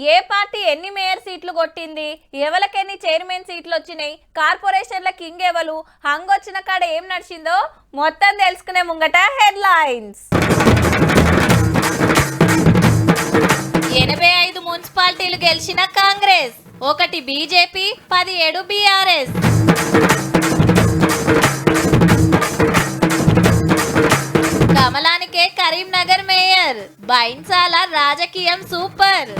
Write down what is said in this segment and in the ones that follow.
ఏ party ఎన్ని mayor సీట్లు కొట్టింది, ఎవరికెన్ని చైర్మన్ సీట్లు వచ్చినాయి, కార్పొరేషన్ల కింగ్ ఎవరు, హంగొచ్చిన కాడ ఏం నడిచిందో మొత్తం తెలుసుకునే ముంగట హెడ్లైన్స్. 85 మున్సిపాలిటీలు గెలిచిన కాంగ్రెస్, 1 బీజేపీ, 17 బీఆర్ఎస్. కమలానికే కరీంనగర్ మేయర్, బైన్సాల రాజకీయం సూపర్.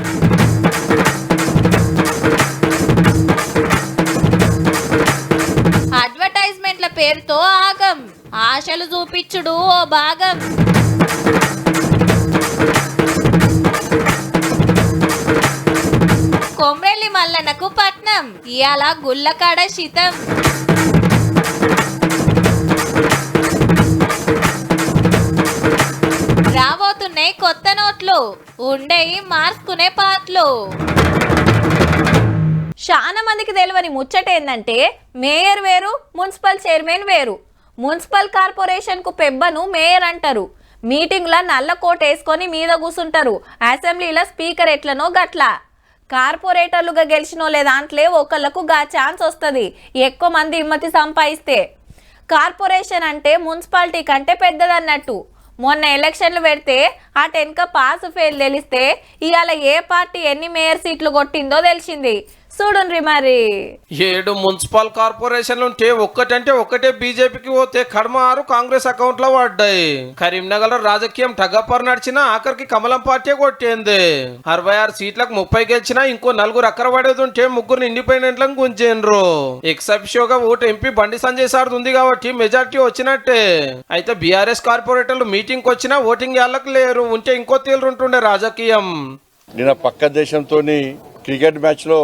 అడ్వర్టైజ్మెంట్ల పేరుతో ఆగం, ఆశలు చూపించుడు ఓ భాగం. కొమ్రెల్లి మల్లన్నకు పట్నం, ఇయాల గుల్లకాడ శితం. రాబోతున్నాయి కొత్త నోట్లు, ఉండేవి మార్చుకునే పాటలు. చాలా మందికి తెలియని ముచ్చట ఏంటంటే మేయర్ వేరు, మున్సిపల్ చైర్మన్ వేరు. మున్సిపల్ కార్పొరేషన్ కు పెబ్బను మేయర్ అంటారు. మీటింగ్ల నల్ల కోట్ వేసుకొని మీద కూర్చుంటారు. అసెంబ్లీలో స్పీకర్ ఎట్లనో గట్ల. కార్పొరేటర్లుగా గెలిచినోళ్ళే దాంట్లో ఒకళ్ళకు గా ఛాన్స్ వస్తుంది, ఎక్కువ మంది ఇమ్మతి సంపాదిస్తే. కార్పొరేషన్ అంటే మున్సిపాలిటీ కంటే పెద్దదన్నట్టు. మొన్న ఎలక్షన్లు పెడితే ఆ టెన్క పాస్ ఫెయిల్ తెలిస్తే ఇవాళ ఏ పార్టీ ఎన్ని మేయర్ సీట్లు కొట్టిందో తెలిసింది. చూడండి మరి. 7 మున్సిపల్ కార్పొరేషన్లు ఉంటే ఒకటే బీజేపీకి పోతే కడమ 6 కాంగ్రెస్ అకౌంట్ లో పడ్డాయి. కరీంనగర్ లో రాజకీయం టగపర్ నడిచినా ఆఖరికి కమలం పార్టీ కొట్టింది. 66 సీట్లకు 30 గెలిచినా ఇంకో 4 అక్కర పడేది ఉంటే 3 ఇండిపెండెంట్లను గుంజిండ్రు. ఎక్సెప్షియోగా vote MP Bandi Sanjay sir ఉంది కాబట్టి మెజార్టీ వచ్చినట్టే. అయితే బీఆర్ఎస్ కార్పొరేటర్లు మీటింగ్ వచ్చినా ఓటింగ్ వాళ్ళకి లేరు, ఉంటే ఇంకో తీరు ఉంటుండే రాజకీయం. నిన్న పక్క దేశంతో క్రికెట్ మ్యాచ్ లో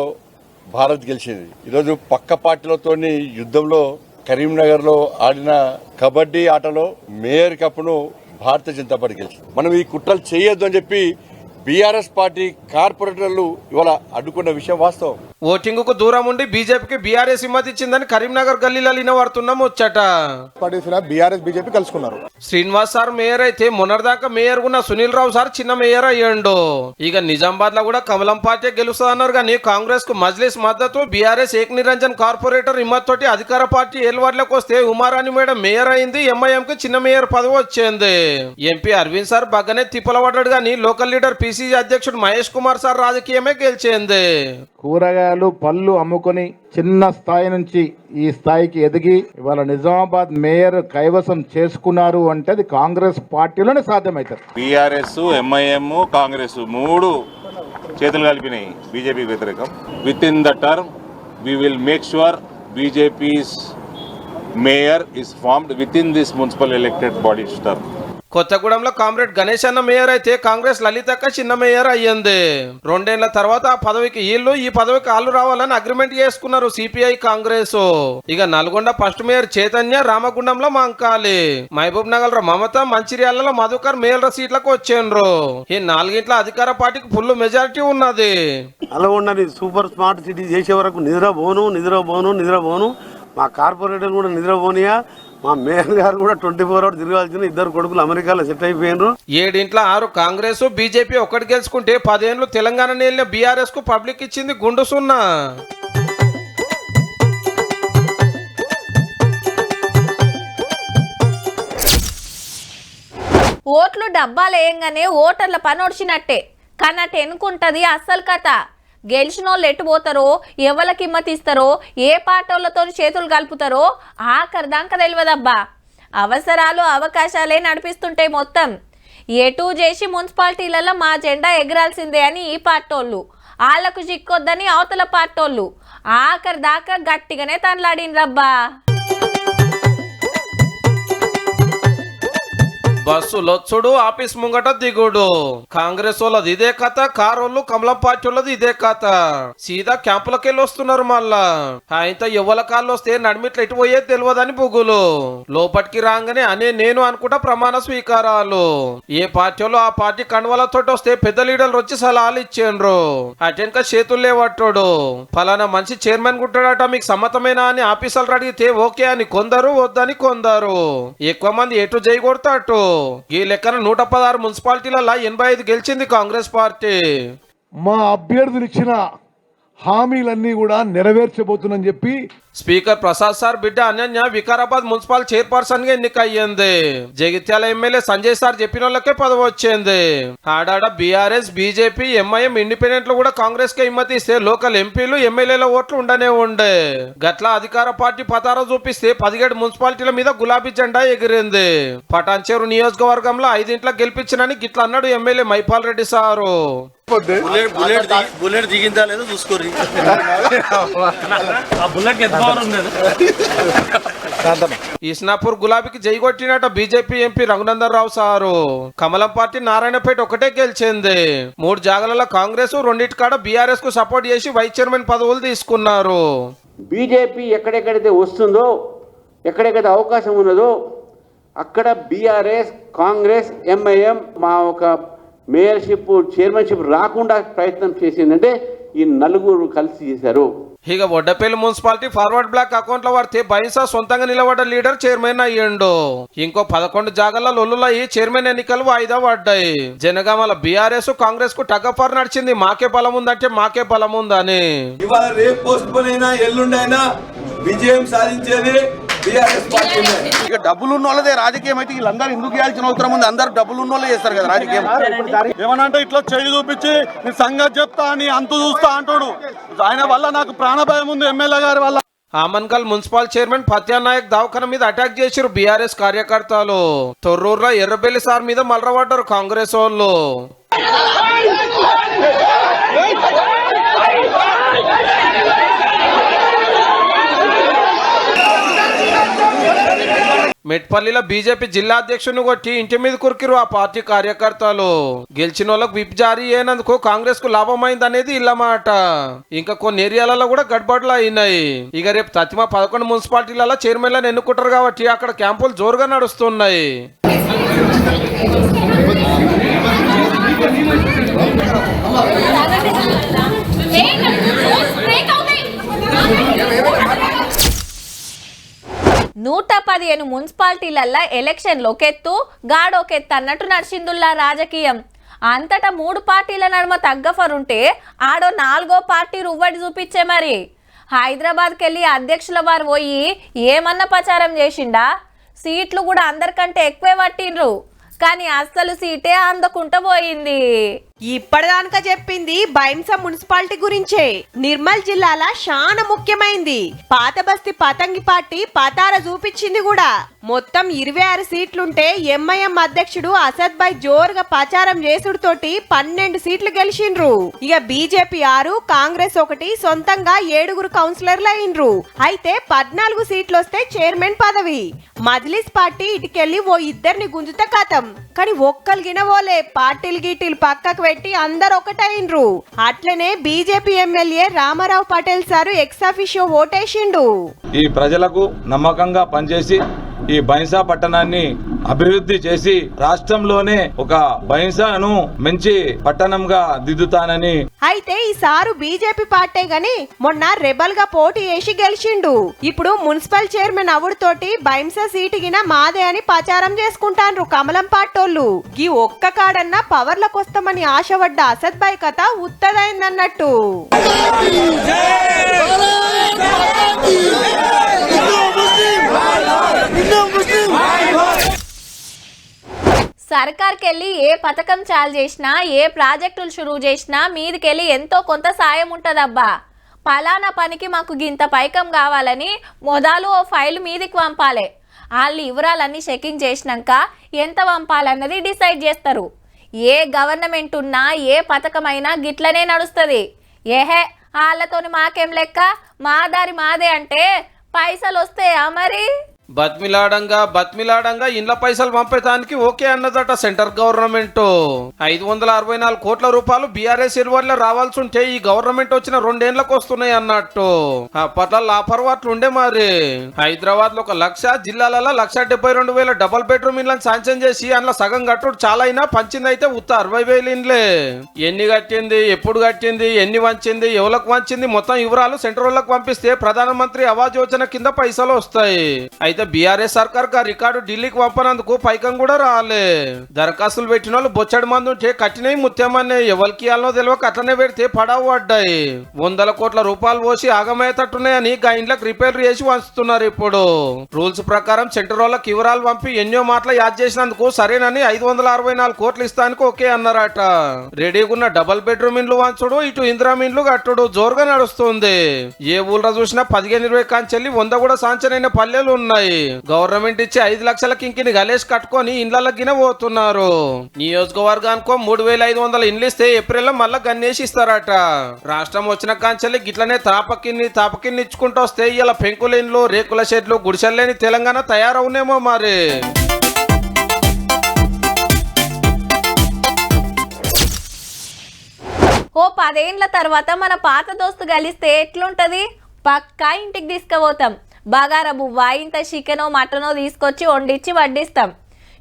భారత్ గెలిచింది. ఈరోజు పక్క పార్టీలతోని యుద్ధంలో కరీంనగర్ లో ఆడిన కబడ్డీ ఆటలో మేయర్ కప్ను భారతీయ జనతా పార్టీ గెలిచింది. మనం ఈ కుట్రలు చేయొద్దు అని చెప్పి బీఆర్ఎస్ పార్టీ కార్పొరేటర్లు ఇవాళ అడ్డుకున్న విషయం వాస్తవం. ఓటింగ్ కు దూరం ఉండి బీజేపీకి బీఆర్ఎస్ హిమ్మతి ఇచ్చిందని కరీంనగర్ గల్లీలో వినబడుతున్న ముచ్చట. బీఆర్ఎస్ బీజేపీ కలుసుకున్నారు. శ్రీనివాస్ సార్ మేయర్ అయితే మొన్నటిదాకా మేయర్ ఉన్న సునీల్ రావు సార్ చిన్న మేయర్ అయ్యండు. ఇక నిజామాబాద్ లో కూడా కమలం పార్టీ గెలుస్తుందన్నారు కానీ కాంగ్రెస్ కు మజ్లిస్ మద్దతు, బీఆర్ఎస్ ఏక్ నిరంజన్ కార్పొరేటర్ హిమ్మత్ తోటి అధికార పార్టీ ఏలువాడ్లకు వస్తే ఉమారాణి మేడం మేయర్ అయింది. ఎంఐఎం కి చిన్న మేయర్ పదవి వచ్చింది. ఎంపీ అరవింద్ సార్ బాగానే తిప్పల పడ్డాడు కానీ లోకల్ లీడర్ పిసిసి అధ్యక్షుడు మహేష్ కుమార్ సార్ రాజకీయమే గెలిచింది. కూరగాయలు పళ్ళు అమ్ముకొని చిన్న స్థాయి నుంచి ఈ స్థాయికి ఎదిగి ఇవాళ నిజామాబాద్ మేయర్ కైవసం చేసుకున్నారు అంటే అది కాంగ్రెస్ పార్టీలోనే సాధ్యమవుతుంది. బీఆర్ఎస్, ఎంఐఎం, కాంగ్రెస్ 3 చేతులు కలిపినాయి బీజేపీ వ్యతిరేకం. Within the term we will make sure BJP's mayor is formed within this municipal elected body term. కొత్తగూడెంలో కామ్రేడ్ గణేష్ అన్న మేయర్ అయితే కాంగ్రెస్ లలితక్క చిన్న మేయర్ అయ్యింది. 2 ఏళ్ల తర్వాత ఆ పదవికి వీళ్ళు, ఈ పదవికి వాళ్ళు రావాలని అగ్రిమెంట్ చేసుకున్నారు సిపిఐ కాంగ్రెస్. ఇక నల్గొండ ఫస్ట్ మేయర్ చైతన్య, రామగుండంలో మంకాలి, మహబూబ్ నగర్ లో మమత, మంచిర్యాలలో మధుకర్ మేయర్ సీట్లకు వచ్చిండ్రు. ఈ 4 ఇంట్ల అధికార పార్టీకి ఫుల్ మెజారిటీ ఉన్నది. నల్గొండని సూపర్ స్మార్ట్ సిటీ చేసే వరకు నిద్రపోను. మా కార్పొరేటర్ కూడా నిద్రపోనియా. మా మేయర్ గారు కూడా 24 hours తిరగాల్సిన 2 కొడుకులు అమెరికాలో సెట్ అయిపోయినారు. 7 ఇంట్ల 6 కాంగ్రెస్, బీజేపీ ఒకటి గెలుచుకుంటే 10 ఏళ్లు తెలంగాణ నేలిన బీఆర్ఎస్ కు పబ్లిక్ ఇచ్చింది గుండు సున్నా. ఓట్లు డబ్బాలు వేయంగానే ఓటర్ల పని ఒడిచినట్టే, కానీ అటు ఎన్నుకుంటది అస్సలు కథ. గెలిచిన వాళ్ళు ఎటు పోతారో, ఎవరికి హిమ్మతి ఇస్తారో, ఏ పార్టీలతో చేతులు కలుపుతారో ఆఖరి దాకా తెలియదబ్బా. అవసరాలు అవకాశాలే నడిపిస్తుంటాయి మొత్తం. ఎటు చేసి మున్సిపాలిటీలలో మా జెండా ఎగరాల్సిందే అని ఈ పార్టోళ్ళు, వాళ్ళకు చిక్కొద్దని అవతల పార్టోళ్ళు ఆఖరి దాకా గట్టిగానే తనలాడినరబ్బా. బస్సు లొచ్చుడు, ఆఫీస్ ముంగట దిగుడు. కాంగ్రెస్ వాళ్ళది ఇదే కథ, కారోళ్ళు కమలం పార్టీ వాళ్ళది ఇదే కథ. సీదా క్యాంపులకెళ్ళి వస్తున్నారు. మళ్ళా ఆయనతో ఎవ్వల కాళ్ళు వస్తే నడిమిట్లు ఎటు పోయేది తెలియదని బుగులు. లోపటికి రాగానే అనే నేను అనుకుంటా ప్రమాణ స్వీకారాలు. ఏ పార్టీ వాళ్ళు ఆ పార్టీ కండువలతో వస్తే పెద్ద లీడర్లు వచ్చి సలహాలు ఇచ్చిండ్రు. అటెన్క చేతులు లేవట్టాడు. ఫలానా మంచి చైర్మన్ గుంటాడట, మీకు సమ్మతమేనా అని ఆఫీసర్లు అడిగితే ఓకే అని కొందరు, వద్దని కొందరు. ఎక్కువ మంది ఎటు జై కొడతాటు. ఈ లెక్కన 116 మున్సిపాలిటీలలో 85 గెలిచింది కాంగ్రెస్ పార్టీ. మా అభ్యర్థులు ఇచ్చిన హామీలన్నీ కూడా నెరవేర్చబోతుందని చెప్పి స్పీకర్ ప్రసాద్ సార్ బిడ్డ అనన్య వికారాబాద్ మున్సిపల్ చైర్పర్సన్ గా ఎన్నికయ్యింది. జగిత్యాల ఎమ్మెల్యే సంజయ్ సార్ చెప్పిన వాళ్ళకే పదవి వచ్చింది. ఆడాడ బీఆర్ఎస్, బీజేపీ, ఎంఐఎం, ఇండిపెండెంట్లు కూడా కాంగ్రెస్ కి హిమ్మతి ఇస్తే లోకల్ ఎంపీలు, ఎమ్మెల్యేల ఓట్లు ఉండనే ఉండే. గట్ల అధికార పార్టీ పతారా చూపిస్తే 17 మున్సిపాలిటీల మీద గులాబీ జెండా ఎగిరింది. పటాన్చేరు నియోజకవర్గంలో 5 ఇంట్ల గెలిపించినని గిట్ల అన్నాడు MLA Maipal Reddy sir. Bullet దిగిందా లేదో చూసుకోరు. ఇస్నాపూర్ గులాబీకి జై కొట్టినట BJP MP Raghunandan Rao sir. కమలం పార్టీ నారాయణపేట ఒకటే గెలిచింది. 3 జాగాలలో కాంగ్రెస్, 2 కాడ బీఆర్ఎస్ కు సపోర్ట్ చేసి వైస్ చైర్మన్ పదవులు తీసుకున్నారు. బీజేపీ ఎక్కడెక్కడైతే వస్తుందో, ఎక్కడెక్కడైతే అవకాశం ఉన్నదో అక్కడ బీఆర్ఎస్, కాంగ్రెస్, ఎంఐఎం మా ఒక మేయర్షిప్, చైర్మన్షిప్ రాకుండా ప్రయత్నం చేసిందంటే ఈ నలుగురు కలిసి చేశారు. ఇక వడ్డపల్లి మున్సిపాలిటీ ఫార్వర్డ్ బ్లాక్ అకౌంట్ల వాడితే బైన్సా సొంతంగా నిలబడ్డ లీడర్ చైర్మన్ అయ్యిండు. ఇంకో 11 జాగాల లొల్లులయ్యి చైర్మన్ ఎన్నికలు వాయిదా పడ్డాయి. జనగామల బీఆర్ఎస్, కాంగ్రెస్ కు టగఫర్ నడిచింది. మాకే బలం ఉందంటే మాకే బలం ఉందని. ఇవాళ రేపు పోస్ట్ పోన్ అయినా ఎల్లుండైనా విజయం సాధించేది ఇక డబ్బులు ఉన్న వాళ్ళదే రాజకీయం అయితే వీళ్ళందరూ ఎందుకు చేయాల్సిన అవసరం ఉంది? అందరూ డబ్బులు ఉన్న వాళ్ళే చేస్తారు కదా రాజకీయం. ఏమనంటే ఇట్లా చేయి చూపించి నీ సంగతి చెప్తా అని అంతు చూస్తా అంటాడు. ఆయన వల్ల నాకు ప్రాణభయం ఉంది, ఎమ్మెల్యే గారి వల్ల. ఆమన్గల్ మున్సిపల్ చైర్మన్ ఫత్యానాయక్ దవాఖాన మీద అటాక్ చేసిరు బీఆర్ఎస్ కార్యకర్తలు. తొర్రూరులో ఎర్రబెల్లి సార్ మీద మలరబడ్డారు కాంగ్రెస్ వాళ్ళు. మెట్పల్లిలో బీజేపీ జిల్లా అధ్యక్షుని కొట్టి ఇంటి మీద కురికిరు ఆ పార్టీ కార్యకర్తలు. గెలిచిన వాళ్ళకు విప్ జారీ అయినందుకు కాంగ్రెస్ కు లాభమైంది అనేది ఇళ్ళ మాట. ఇంకా కొన్ని ఏరియాలలో కూడా గడ్బడ్లు అయినాయి. ఇక రేపు తతిమ 11 మున్సిపాలిటీలలో చైర్మన్లను ఎన్నుకుంటారు కాబట్టి అక్కడ క్యాంపులు జోరుగా నడుస్తున్నాయి. నూట 15 మున్సిపాలిటీలల్లా ఎలక్షన్ లోకెత్తు, గాడోకెత్తు అన్నట్టు నడిచిందుల్లా రాజకీయం. అంతటా 3 పార్టీల నడుమ తగ్గఫరుంటే ఆడో 4వ పార్టీ రువ్వడి చూపించే. మరి హైదరాబాద్కి వెళ్ళి అధ్యక్షుల వారు పోయి ఏమన్నా ప్రచారం చేసిండా? సీట్లు కూడా అందరికంటే ఎక్కువే పట్టిండ్రు, కానీ అస్సలు సీటే అందకుంట పోయింది. ఇప్పటిదాకా చెప్పింది బైంసా మున్సిపాలిటీ గురించే. నిర్మల్ జిల్లాల చాలా ముఖ్యమైంది. పాత బస్తీ పతంగి పార్టీ పతార చూపించింది కూడా. మొత్తం 26 సీట్లుంటే ఎంఐఎం అధ్యక్షుడు అసద్ భాయ్ జోరుగా ప్రచారం చేసుడుతోటి 12 సీట్లు గెలిచిండ్రు. ఇక బీజేపీ 6, కాంగ్రెస్ 1, సొంతంగా 7 కౌన్సిలర్లు అయిండ్రు. అయితే 14 సీట్లు వస్తే చైర్మన్ పదవి. మజ్లిస్ పార్టీ ఇటుకెళ్లి ఓ 2 గుంజుత కథం. కానీ ఒక్కలు గినవోలే, పార్టీలు గీటీలు పక్కకు పెట్టి అందరు ఒకటైండ్రు. అట్లనే BJP MLA Ramarao Patel sir ex officio ఓటేసిండు. ఈ ప్రజలకు నమ్మకంగా పనిచేసి ఈ బైంసా పట్టణాన్ని అభివృద్ధి చేసి రాష్ట్రంలోనే ఒక బైంసాను మంచి పట్టణంగా దిద్దుతానని. అయితే ఈసారు బీజేపీ పార్టీ గాని మొన్న రెబల్ గా పోటీ చేసి గెలిచిండు. ఇప్పుడు మున్సిపల్ చైర్మన్ అవుడుతోటి బైంసా సీటుగిన మాదే అని ప్రచారం చేసుకుంటాండ్రు కమలం పార్టోళ్ళు. ఈ ఒక్క కాడన్నా పవర్లకొస్తామని ఆశపడ్డ అసద్ భాయ్ కథ ఉత్తదైందన్నట్టు. సర్కార్కి వెళ్ళి ఏ పథకం చాలు చేసినా, ఏ ప్రాజెక్టులు షురూ చేసినా మీదికెళ్ళి ఎంతో కొంత సాయం ఉంటుందబ్బా. పలానా పనికి మాకు గింత పైకం కావాలని మొదలు ఓ ఫైల్ మీదికి పంపాలి. వాళ్ళు వివరాలన్నీ చెకింగ్ చేసినాక ఎంత పంపాలన్నది డిసైడ్ చేస్తారు. ఏ గవర్నమెంట్ ఉన్నా ఏ పథకమైనా గిట్లనే నడుస్తుంది. ఏహే వాళ్ళతోని మాకేం లెక్క, మా దారి మాదే అంటే పైసలు వస్తాయా మరి? బత్మిలాడంగా ఇండ్ల పైసలు పంపేదానికి ఓకే అన్నదట సెంటర్ గవర్నమెంట్. 564 కోట్ల రూపాయలు బీఆర్ఎస్ ఇరువర్లో రావాల్సి ఉంటే ఈ గవర్నమెంట్ వచ్చిన 2 ఏళ్లకు వస్తున్నాయి అన్నట్టు. అప్పట్లో లాపర్వాట్లు ఉండే. మరి హైదరాబాద్ లో 1,00,000, జిల్లాలలో 1,72,000 డబుల్ బెడ్రూమ్ ఇండ్లను శాంక్షన్ చేసి అందులో సగం కట్టుడు చాలా అయినా పంచింది అయితే ఉత్త 60,000 ఇండ్లే. ఎన్ని కట్టింది, ఎప్పుడు కట్టింది, ఎన్ని వంచింది, ఎవరికి వంచింది మొత్తం వివరాలు సెంటర్ వాళ్ళకి పంపిస్తే ప్రధానమంత్రి ఆవాస్ యోజన కింద పైసలు వస్తాయి. అయితే బీఆర్ఎస్ సర్కార్ రికార్డు ఢిల్లీకి పంపనందుకు పైకం కూడా రాలే. దరఖాస్తులు పెట్టిన వాళ్ళు బొచ్చడి మంది ఉంటే కట్టినవి ముత్యమనే ఎవరికి ఇవ్వాలనో తెలియక అట్లనే పెడితే పడవ పడ్డాయి. 100 కోట్ల రూపాయలు పోసి ఆగమయ్యేటట్టున్నాయని ఇండ్లకు రిపేర్ చేసి వంచుతున్నారు. ఇప్పుడు రూల్స్ ప్రకారం సెంటర్ వాళ్ళకి వివరాలు పంపి ఎన్నో మాటలు యాడ్ చేసినందుకు సరేనని 564 కోట్లు ఇస్తానికి ఓకే అన్నారట. రెడీగా ఉన్న డబుల్ బెడ్రూమ్ ఇండ్లు వంచుడు, ఇటు ఇందిరా ఇండ్లు కట్టుడు జోరుగా నడుస్తుంది. ఏ ఊళ్ళో చూసినా 15-20 కాంచెల్లి 100 కూడా సాంచనైన పల్లెలు ఉన్నాయి. గవర్నమెంట్ ఇచ్చి 5 లక్షల కింకిని గలేసి కట్టుకొని ఇండ్లకి గిన పోతున్నారు. నియోజకవర్గానికో 3500 ఇండ్లు ఇస్తే ఏప్రిల్లో మళ్ళా గన్నేసి ఇస్తారట. రాష్ట్రం వచ్చిన కాంచెల్లి గిట్లనే తాపకిన్ని ఇచ్చుకుంటూ వస్తే ఇలా పెంకుల ఇండ్లు, రేకుల షెడ్లు, గుడిసెల్లేని తెలంగాణ తయారవునేమో మరి. ఓ 10 ఏండ్ల తర్వాత మన పాత దోస్తు కలిస్తే ఎట్లుంటది? పక్కా ఇంటికి తీసుకుపోతాం. బగారా బువ్వ, ఇంత చికెనో మటనో తీసుకొచ్చి వండిచ్చి వడ్డిస్తాం.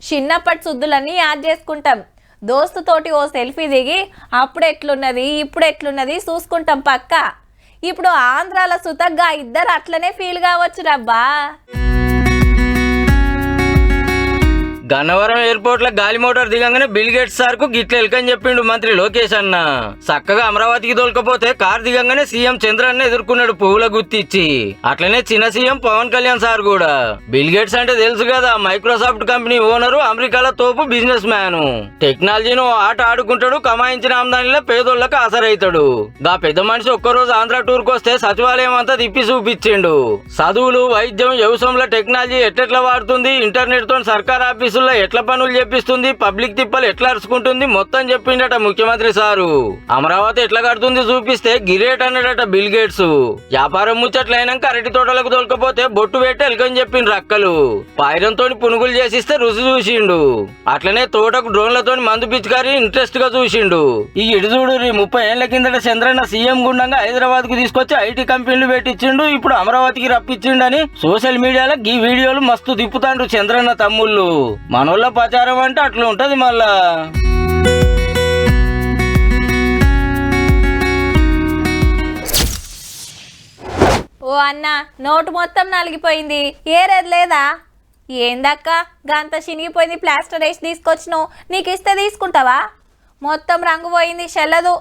చిన్నప్పటి శుద్ధులన్నీ యాడ్ చేసుకుంటాం. దోస్తుతోటి ఓ సెల్ఫీ దిగి అప్పుడు ఎట్లున్నది ఇప్పుడు ఎట్లున్నది చూసుకుంటాం పక్కా. ఇప్పుడు ఆంధ్రాల సుతగ్గా ఇద్దరు అట్లనే ఫీల్ కావచ్చు రబ్బా. గన్నవరం ఎయిర్పోర్ట్ లో గాలి మోటార్ దిగంగానే బిల్ గేట్స్ సార్ కు గిట్ల ఎల్కని చెప్పిండు మంత్రి లోకేష్ అన్న. చక్కగా అమరావతికి తోలుకపోతే కార్ దిగంగానే సీఎం చంద్రన్న ఎదుర్కొన్నాడు పువ్వుల గుర్తిచ్చి. అట్లనే చిన్న సీఎం పవన్ కళ్యాణ్ సార్ కూడా. బిల్ గేట్స్ అంటే తెలుసు కదా, మైక్రోసాఫ్ట్ కంపెనీ ఓనరు, అమెరికాలో తోపు బిజినెస్ మ్యాన్. టెక్నాలజీను ఆట ఆడుకుంటాడు, కమాయించిన ఆమ్దానిలో పేదోళ్లకు ఆసరైతాడు. గా పెద్ద మనిషి ఒక్కరోజు ఆంధ్ర టూర్ కు వస్తే సచివాలయం అంతా తిప్పి చూపించిండు. చదువులు, వైద్యం, వ్యవసాయంలో టెక్నాలజీ ఎట్లెట్లా వాడుతుంది, ఇంటర్నెట్ తో సర్కార్ ఆఫీసు ఎట్లా పనులు చేపిస్తుంది, పబ్లిక్ తిప్పలు ఎట్లా అరుచుకుంటుంది మొత్తం చెప్పిండట ముఖ్యమంత్రి సారు. అమరావతి ఎట్లా కడుతుంది చూపిస్తే గిరేట్ అన్నాడట బిల్ గేట్స్. వ్యాపారం ముచ్చట్లయినాక అరటి తోటలకు తోలుకపోతే బొట్టు పెట్టి ఎల్కని చెప్పిండ్రు అక్కలు. పాయిరంతో పునుగులు చేసిస్తే రుచి చూసిండు. అట్లనే తోటకు డ్రోన్లతో మందు పిచ్చికారి ఇంట్రెస్ట్ గా చూసిండు. ఈ ఇడుజూడు 30 ఏళ్ల కిందట చంద్రన్న సీఎం గుండంగా హైదరాబాద్ కు తీసుకొచ్చి ఐటీ కంపెనీలు పెట్టించిండు. ఇప్పుడు అమరావతికి రప్పించిండని సోషల్ మీడియాలో ఈ వీడియోలు మస్తు తిప్పుతాండ్రు చంద్రన్న తమ్ముళ్ళు. మనోళ్ళ ప్రచారం అంటే అట్లా ఉంటది మళ్ళా. ఓ అన్న, నోటు మొత్తం నలిగిపోయింది, ఏరేది లేదా? ఏందక్క గంత చినిగిపోయింది, ప్లాస్టర్ వేసి తీసుకొచ్చినావు, నీకు ఇస్తే తీసుకుంటావా? మొత్తం రంగు పోయింది, చెల్లదు.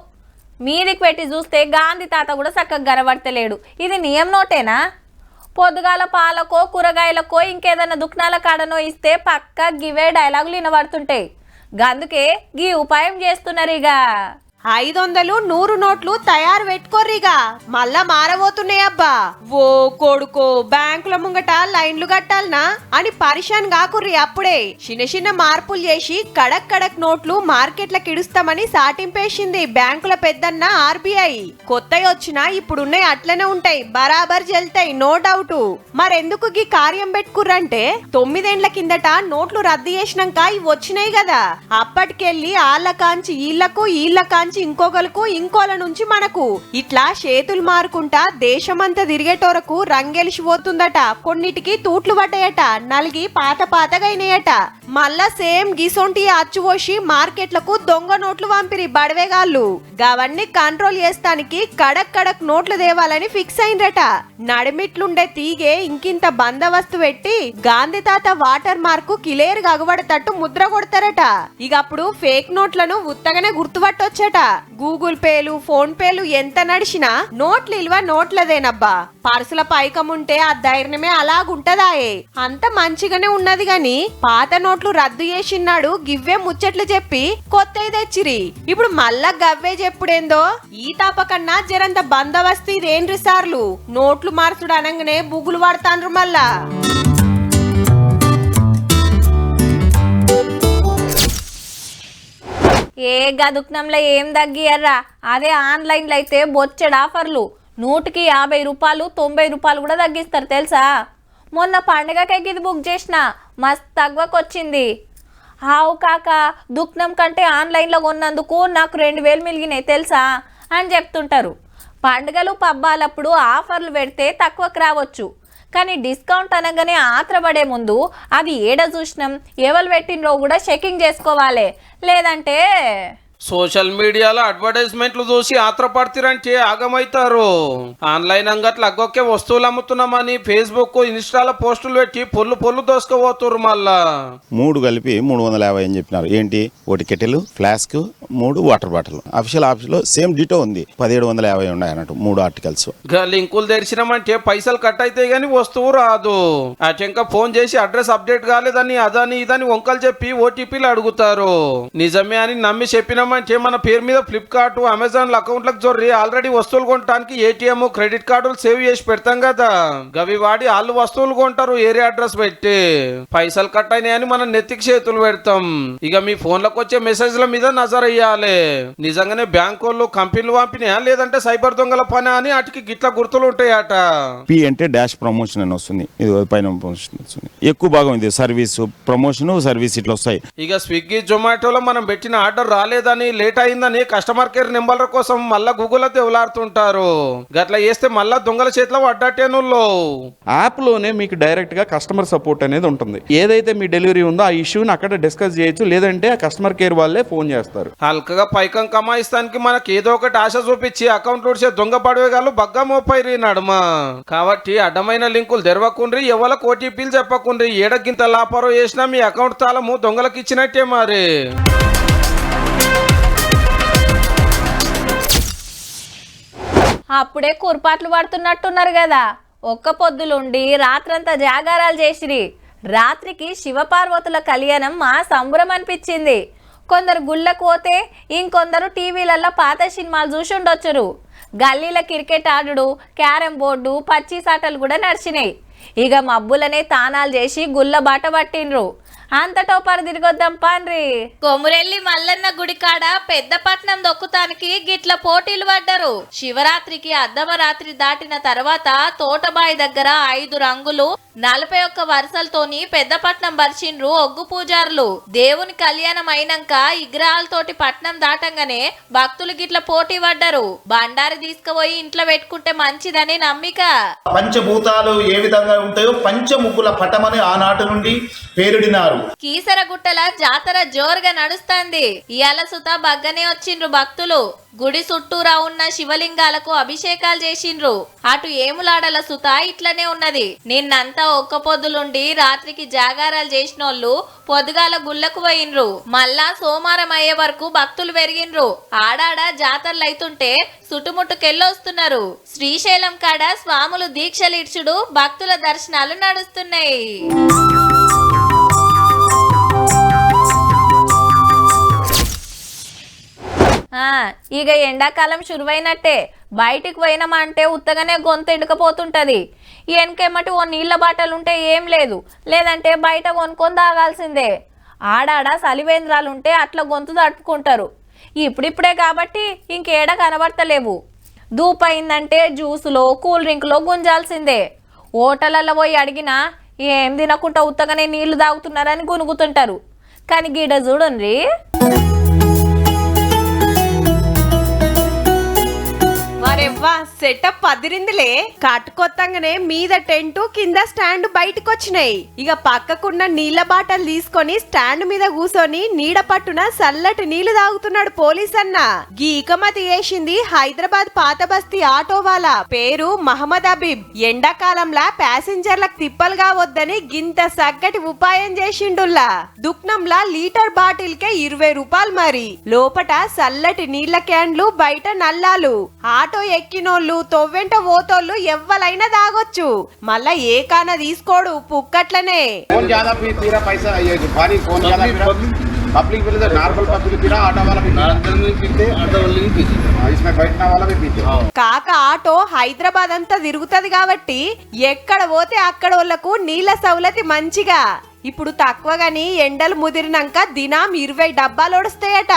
మీదికి పెట్టి చూస్తే గాంధీ తాత కూడా చక్కగా గనబడతలేడు. ఇది నియం నోటేనా? పొద్దుగాల పాలకో కూరగాయలకో ఇంకేదన్నా దుకాణాల కాడనో ఇస్తే పక్క గివే డైలాగులు వినబడుతుంటాయి. గందుకే గీ ఉపాయం చేస్తున్నారు. ఇక 500, 100 నోట్లు తయారు పెట్టుకోర్రిగా, మళ్ళా మారబోతున్నాయబ్బా. ఓ కొడుకో, బ్యాంకుల ముంగట లైన్లు కట్టాలనా అని పరిశాన్ కాకుర్రి. అప్పుడే చిన్న మార్పులు చేసి కడక్ నోట్లు మార్కెట్లకు ఇడుస్తామని సాటింపేసింది బ్యాంకుల పెద్దన్న ఆర్బీఐ. కొత్తవి వచ్చినా ఇప్పుడున్నాయి అట్లనే ఉంటాయి, బరాబర్ జల్తాయి, నో డౌట్. మరెందుకు గీ కార్యం పెట్టుకుర్రంటే 9 ఏండ్ల కిందట నోట్లు రద్దు చేసినాక ఇవి వచ్చినాయి కదా, అప్పటికెళ్ళి ఆళ్ళ కాంచి ఈళ్లకు, ఈళ్ల కాంచి ఇంకొకలకు, ఇంకోల నుంచి మనకు ఇట్లా చేతులు మారుకుంటా దేశమంతా తిరిగేటోరకు రంగెలిసిపోతుందట. కొన్నిటికి తూట్లు పడ్డాయట, నలిగి పాతగైనాయట. మళ్ళా సేమ్ గిసొంటి అచ్చుపోసి మార్కెట్లకు దొంగ నోట్లు పంపిరి బడవేగాళ్ళు. గవన్నీ కంట్రోల్ చేస్తానికి కడక్ నోట్లు తేవాలని ఫిక్స్ అయిందట. నడిమిట్లుండే తీగే ఇంకింత బందోబస్తు పెట్టి గాంధీ తాత వాటర్ మార్కు క్లియర్ గా అగబడతట్టు ముద్ర కొడతారట. ఇక అప్పుడు ఫేక్ నోట్లను ఉత్తగానే గుర్తుపట్టొచ్చట. గూగుల్ పేలు, ఫోన్ పేలు ఎంత నడిచినా నోట్ల ఇల్వ నోట్లదేనబ్బా. పర్సుల పైకముంటే ఆ ధైర్యమే అలాగుంటదాయే. అంత మంచిగానే ఉన్నది గాని పాత నోట్లు రద్దు చేసినాడు గివ్వే ముచ్చట్లు చెప్పి కొత్తవి తెచ్చిరి. ఇప్పుడు మళ్ళా గవ్వే చెప్పుడేందో. ఈ తాపకన్నా జరంత బందోబస్తు ఇదేండ్రి సార్లు. నోట్లు మార్చుడు అనగానే బుగులు పడతాండ్రు మళ్ళా. ఏ గదుక్నంలో ఏం తగ్గియర్రా, అదే ఆన్లైన్లో అయితే బొచ్చెడు ఆఫర్లు. 100కి 50 రూపాయలు, 90 రూపాయలు కూడా తగ్గిస్తారు తెలుసా. మొన్న పండుగకి ఇది బుక్ చేసిన, మస్తు తగ్గకొచ్చింది. హావు కాక, దుక్నం కంటే ఆన్లైన్లో కొన్నందుకు నాకు 2000 మిలిగినాయి తెలుసా అని చెప్తుంటారు. పండుగలు పబ్బాలప్పుడు ఆఫర్లు పెడితే తక్కువకు రావచ్చు, కానీ డిస్కౌంట్ అనగానే ఆత్రపడే ముందు అది ఏడ చూసినాం ఎవరు పెట్టినో కూడా చెకింగ్ చేసుకోవాలి, లేదంటే సోషల్ మీడియాలో అడ్వర్టైజ్మెంట్లు చూసి ఆత్రపడతారంటే ఆగమైతారు. ఆన్లైన్ అంగట్లు అగ్గొక్కే వస్తువులు అమ్ముతున్నామని ఫేస్బుక్ ఇన్స్టాలో పోస్టులు పెట్టి పొల్లు దోసుకుపోతున్నారు. మళ్ళా 3 కలిపి 350 అని చెప్పినారు. ఏంటి, ఒకటి kettle, flask, 3 water bottle. Official ఆఫీస్లో సేమ్ డిటో ఉంది, 1750 ఉన్నాయి అన్నట్టు 3 ఆర్టికల్స్. లింకులు తెరిచినామంటే పైసలు కట్ అయితే గానీ వస్తువు రాదు. అటెంక ఫోన్ చేసి అడ్రస్ అప్డేట్ కాలేదని అదని ఇదని వంకలు చెప్పి ఓటీపీలు అడుగుతారు. నిజమే అని నమ్మి చెప్పినామంటే మన పేరు మీద ఫ్లిప్కార్ట్, అమెజాన్ అకౌంట్లకు జొర్రి ఆల్రెడీ వస్తువులు కొనడానికి ఏటీఎం, క్రెడిట్ కార్డులు సేవ్ చేసి పెడతాం కదా, గవి వాడి వాళ్ళు వస్తువులు కొంటారు ఏరియా అడ్రస్ పెట్టి. పైసలు కట్ అయినాయని మనం నెత్తికి చేతులు పెడతాం. ఇక మీ ఫోన్లకు వచ్చే మెసేజ్ల మీద నజర్ అయ్యాలి. నిజంగానే బ్యాంక్ వాళ్ళు కంపెనీలు పంపినా లేదంటే సైబర్ దొంగల పని అని వాటికి గిట్ల గుర్తులు ఉంటాయట. పి అంటే డాష్ ప్రమోషన్ అని వస్తుంది, ఇది పైన ప్రమోషన్ వస్తుంది. ఎక్కువ భాగం ఇది సర్వీస్ ప్రమోషన్, సర్వీస్ ఇట్లా వస్తాయి. ఇక స్విగ్గీ, జొమాటోలో మనం పెట్టిన ఆర్డర్ రాలేదని, లేట్ అయిందని కస్టమర్ కేర్ నెంబర్ల కోసం మళ్ళా గూగుల్లో తెవలాడుతుంటారు. గట్లా చేస్తే మళ్ళా దొంగల చేతిలో పడ్డట్టేనుల్లో. యాప్ లోనే మీకు డైరెక్ట్ గా కస్టమర్ సపోర్ట్ అనేది ఉంటుంది. ఏదైతే మీ డెలివరీ ఉందో ఆ ఇష్యూని అక్కడ డిస్కస్ చేయొచ్చు, లేదంటే ఆ కస్టమర్ కేర్ వాళ్ళే ఫోన్ చేస్తారు. హల్కగా పైకం కమాయిస్తానికి మనకి ఏదో ఒకటి ఆశ చూపించి అకౌంట్ ఉడిచే దొంగ పడవేగాళ్ళు బగ్గా మోపైరి నడుమ. కాబట్టి అడ్డమైన లింకులు తెరవకుండ్రి, ఎవరికి ఓటీపీలు చెప్పకుండ్రి. ఏడగింత లాపారో చేసినా మీ అకౌంట్ తాళము దొంగలకు ఇచ్చినట్టే మరి. అప్పుడే కుర్పాట్లు పడుతున్నట్టున్నారు కదా. ఒక్క పొద్దులుండి రాత్రంతా జాగారాలు చేసిరి. రాత్రికి శివపార్వతుల కళ్యాణం మా సంబరం అనిపించింది. కొందరు గుళ్ళకు పోతే ఇంకొందరు టీవీలలో పాత సినిమాలు చూసి ఉండొచ్చురు. గల్లీల క్రికెట్ ఆడుడు, క్యారం బోర్డు, పచ్చీసాటలు కూడా నడిచినాయి. ఇక మబ్బులనే తానాలు చేసి గుళ్ళ బాట పట్టిండ్రు. అంతటో పరి తిరిగొద్దాం పాన్రి. కొమురెల్లి మల్లన్న గుడికాడ పెద్దపట్నం దొక్కుతానికి గిట్ల పోటీలు పడ్డరు. శివరాత్రికి అర్ధమరాత్రి దాటిన తర్వాత తోటబాయి దగ్గర 5 రంగులు 41 వరుసలతోని పెద్దపట్నం బర్చిండ్రు ఒగ్గు పూజారులు. దేవుని కళ్యాణం అయినాక విగ్రహాలతోటి పట్నం దాటంగానే భక్తులు గిట్ల పోటీ పడ్డరు. బండారి తీసుకుపోయి ఇంట్లో పెట్టుకుంటే మంచిదని నమ్మిక. పంచభూతాలు ఏ విధంగా ఉంటాయో పంచముగ్గుల పటమని ఆనాటి నుండి పేరుడినారు. కీసరగుట్టల జాతర జోరుగా నడుస్తుంది. ఇయాల సుత బగ్గనే వచ్చిండ్రు భక్తులు. గుడి చుట్టూరా ఉన్న శివలింగాలకు అభిషేకాలు చేసిండ్రు. అటు ఏములాడల సుత ఇట్లనే ఉన్నది. నిన్నంతా ఒక్క పొద్దులుండి రాత్రికి జాగారాలు చేసినోళ్ళు పొద్దుగాల గుళ్ళకు పోయిండ్రు. మళ్ళా సోమవారం అయ్యే వరకు భక్తులు పెరిగిండ్రు. ఆడాడ జాతరలు అయితుంటే చుట్టుముట్టుకెళ్ళొస్తున్నారు. శ్రీశైలం కాడ స్వాములు దీక్షలు ఇడ్చుడు, భక్తుల దర్శనాలు నడుస్తున్నాయి. ఇక ఎండాకాలం శురువైనట్టే. బయటికి పోయినామంటే ఉత్తగానే గొంతు ఎండుకపోతుంటది. వెనకేమటి ఓ నీళ్ల బాటలుంటే ఏం లేదు, లేదంటే బయట కొనుక్కొని తాగాల్సిందే. ఆడాడ సలివేంద్రాలుంటే అట్లా గొంతు తట్టుకుంటారు. ఇప్పుడిప్పుడే కాబట్టి ఇంకేడ కనబడతలేవు. దూపయిందంటే జ్యూసులో, కూల్ డ్రింక్లో గుంజాల్సిందే. హోటళ్ళల్లో పోయి అడిగినా ఏం తినకుండా ఉత్తగానే నీళ్లు తాగుతున్నారని గునుగుతుంటారు. కానీ గిడ చూడండి, వరెవ్వా సెటప్ అదిరిందిలే. కట్టుకొత్తంగానే మీద టెంటు, కింద స్టాండ్ బయటకు వచ్చినాయి. ఇక పక్కకున్న నీళ్ల బాటలు తీసుకొని స్టాండ్ మీద కూసోని నీడ పట్టున చల్లటి నీళ్లు తాగుతున్నాడు పోలీస్ అన్న. గీ ఇకమతి చేసింది హైదరాబాద్ పాత బస్తీ ఆటో వాళ్ళ పేరు మహమ్మద్ హబీబ్. ఎండాకాలంలా ప్యాసింజర్లకు తిప్పలు కావద్దని గింత సగ్గటి ఉపాయం చేసిండుల్లా. దుక్నంలా లీటర్ బాటిల్ కే 20 రూపాయలు. మరి లోపట చల్లటి నీళ్ల క్యాన్లు, బయట నల్లాలు. ఆటో ఎక్కినోళ్ళు, తొవ్వెంట పోతోళ్ళు ఎవ్వలైనా తాగొచ్చు. మళ్ళా ఏ కాన తీసుకోడు, పుక్కట్లనే. కాక ఆటో హైదరాబాద్ అంతా తిరుగుతుంది కాబట్టి ఎక్కడ పోతే అక్కడ వాళ్ళకు నీళ్ల సౌలతి మంచిగా. ఇప్పుడు తక్కువగాని ఎండలు ముదిరినాక దినం 20 డబ్బాలు ఒడుస్తాయట.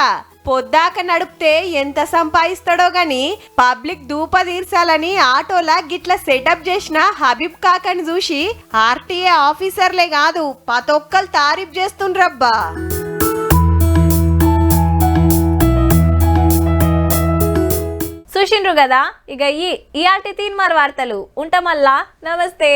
పొద్దాక నడిపితే ఎంత సంపాదిస్తాడో గాని పబ్లిక్ దూప తీర్చాలని ఆటోలా గిట్ల సెటప్ చేసిన హబీబ్ కాకని చూసి ఆర్టీఏ ఆఫీసర్లే కాదు పతొక్కలు తారీఫ్ చేస్తుండ్రబ్బా. చూసిండ్రు కదా. ఇక ఈ ఆర్టీ తీన్మార్ వార్తలు ఉంటామల్లా. నమస్తే.